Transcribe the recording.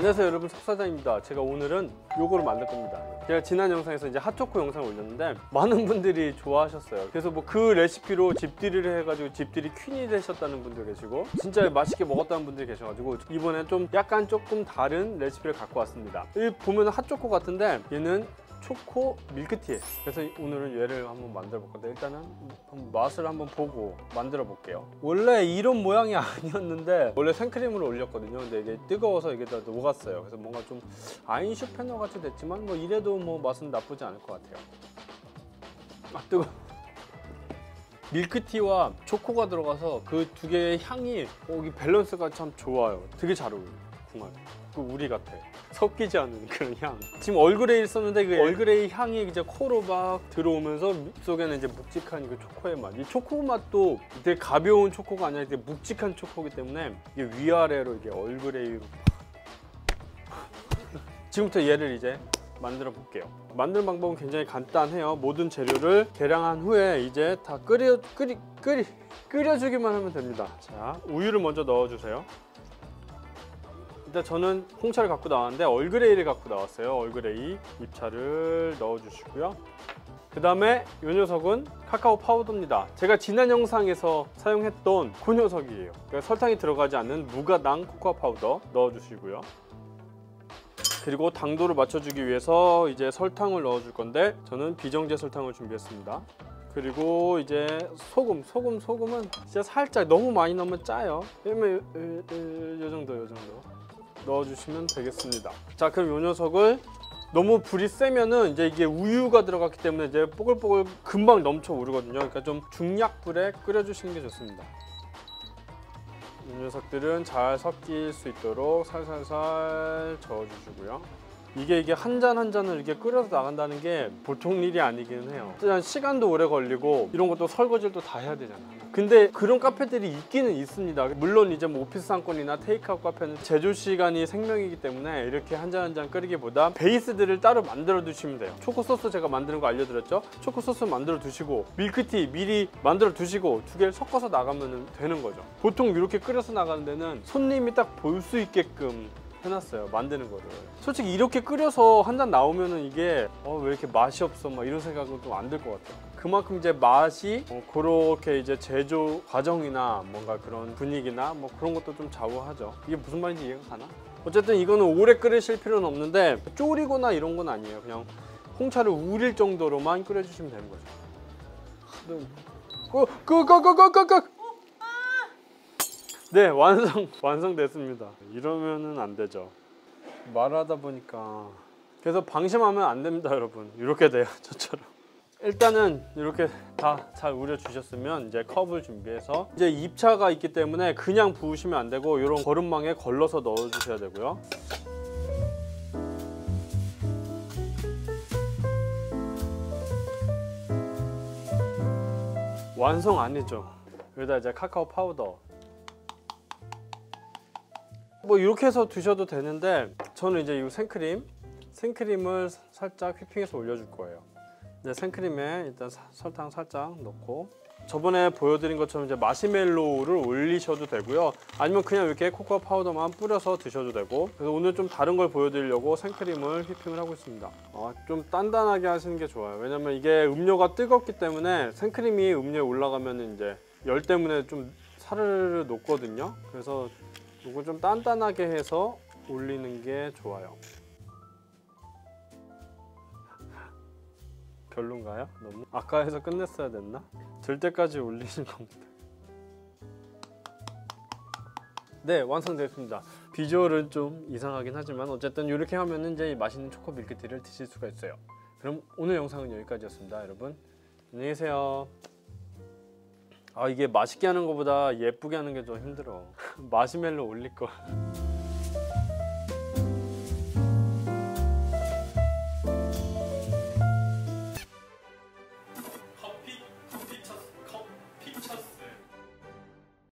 안녕하세요 여러분, 석사장입니다. 제가 오늘은 요거를 만들 겁니다. 제가 지난 영상에서 이제 핫초코 영상을 올렸는데 많은 분들이 좋아하셨어요. 그래서 뭐 그 레시피로 집들이를 해가지고 집들이 퀸이 되셨다는 분들 계시고 진짜 맛있게 먹었다는 분들이 계셔가지고 이번에 좀 약간 조금 다른 레시피를 갖고 왔습니다. 여기 보면 핫초코 같은데 얘는 초코 밀크티예요. 그래서 오늘은 얘를 한번 만들어 볼 건데 일단은 맛을 한번 보고 만들어 볼게요. 원래 이런 모양이 아니었는데 원래 생크림으로 올렸거든요. 근데 이게 뜨거워서 이게 다 녹았어요. 그래서 뭔가 좀 아인슈페너 같이 됐지만 뭐 이래도 뭐 맛은 나쁘지 않을 것 같아요. 아 뜨거. 밀크티와 초코가 들어가서 그 두 개의 향이 이 밸런스가 참 좋아요. 되게 잘 어울려요. 정말 그 우리 같아. 섞이지 않는 그런 향. 지금 얼그레이를 썼는데 그 얼그레이 향이 이제 코로 막 들어오면서 속에는 이제 묵직한 그 초코의 맛. 이 초코 맛도 되게 가벼운 초코가 아니라 되게 묵직한 초코이기 때문에 이게 위아래로 이게 얼그레이로. 지금부터 얘를 이제 만들어 볼게요. 만드는 방법은 굉장히 간단해요. 모든 재료를 계량한 후에 이제 다 끓여주기만 하면 됩니다. 자, 우유를 먼저 넣어주세요. 일단 저는 홍차를 갖고 나왔는데 얼그레이를 갖고 나왔어요. 얼그레이 잎차를 넣어주시고요. 그 다음에 이 녀석은 카카오 파우더입니다. 제가 지난 영상에서 사용했던 그 녀석이에요. 그러니까 설탕이 들어가지 않는 무가당 코코아 파우더 넣어주시고요. 그리고 당도를 맞춰주기 위해서 이제 설탕을 넣어줄 건데 저는 비정제 설탕을 준비했습니다. 그리고 이제 소금은 진짜 살짝, 너무 많이 넣으면 짜요. 그러면 요 정도 넣어주시면 되겠습니다. 자, 그럼 이 녀석을 너무 불이 세면은 이제 이게 우유가 들어갔기 때문에 이제 뽀글뽀글 금방 넘쳐 오르거든요. 그러니까 좀 중약불에 끓여주시는 게 좋습니다. 이 녀석들은 잘 섞일 수 있도록 살살살 저어주시고요. 이게 한 잔 한 잔을 이렇게 끓여서 나간다는 게 보통 일이 아니기는 해요. 일단 시간도 오래 걸리고 이런 것도 설거지를 또 다 해야 되잖아요. 근데 그런 카페들이 있기는 있습니다. 물론 이제 뭐 오피스 상권이나 테이크아웃 카페는 제조 시간이 생명이기 때문에 이렇게 한 잔 한 잔 끓이기보다 베이스들을 따로 만들어 두시면 돼요. 초코 소스 제가 만드는 거 알려드렸죠? 초코 소스 만들어 두시고 밀크티 미리 만들어 두시고 두 개를 섞어서 나가면 되는 거죠. 보통 이렇게 끓여서 나가는 데는 손님이 딱 볼 수 있게끔 해놨어요. 만드는 거를. 솔직히 이렇게 끓여서 한 잔 나오면은 이게 왜 이렇게 맛이 없어 막 이런 생각은 좀 안 들 것 같아요. 그만큼 이제 맛이 그렇게 이제 제조 과정이나 뭔가 그런 분위기나 뭐 그런 것도 좀 좌우하죠. 이게 무슨 말인지 이해가 가나? 어쨌든 이거는 오래 끓이실 필요는 없는데 졸이거나 이런 건 아니에요. 그냥 홍차를 우릴 정도로만 끓여주시면 되는 거죠. 네, 완성됐습니다. 이러면은 안 되죠. 말하다 보니까 그래서 방심하면 안 됩니다, 여러분. 이렇게 돼요, 저처럼. 일단은 이렇게 다 잘 우려 주셨으면 이제 컵을 준비해서 이제 잎차가 있기 때문에 그냥 부으시면 안 되고 이런 거름망에 걸러서 넣어 주셔야 되고요. 완성 아니죠. 여기다 이제 카카오 파우더. 뭐 이렇게 해서 드셔도 되는데 저는 이제 이 생크림을 살짝 휘핑해서 올려줄 거예요. 이제 생크림에 일단 설탕 살짝 넣고 저번에 보여드린 것처럼 이제 마시멜로우를 올리셔도 되고요. 아니면 그냥 이렇게 코코아 파우더만 뿌려서 드셔도 되고. 그래서 오늘 좀 다른 걸 보여드리려고 생크림을 휘핑을 하고 있습니다. 좀 단단하게 하시는 게 좋아요. 왜냐면 이게 음료가 뜨겁기 때문에 생크림이 음료에 올라가면 이제 열 때문에 좀 사르르 녹거든요. 그래서 이거 좀 단단하게 해서 올리는 게 좋아요. 별론가요? 너무? 아까 해서 끝냈어야 됐나? 될 때까지 올리는 겁니다. 네, 완성됐습니다. 비주얼은 좀 이상하긴 하지만 어쨌든 이렇게 하면 이제 맛있는 초코 밀크티를 드실 수가 있어요. 그럼 오늘 영상은 여기까지였습니다, 여러분. 안녕히 계세요. 이게 맛있게 하는 것보다 예쁘게 하는 게 좀 힘들어. 마시멜로 올릴 걸.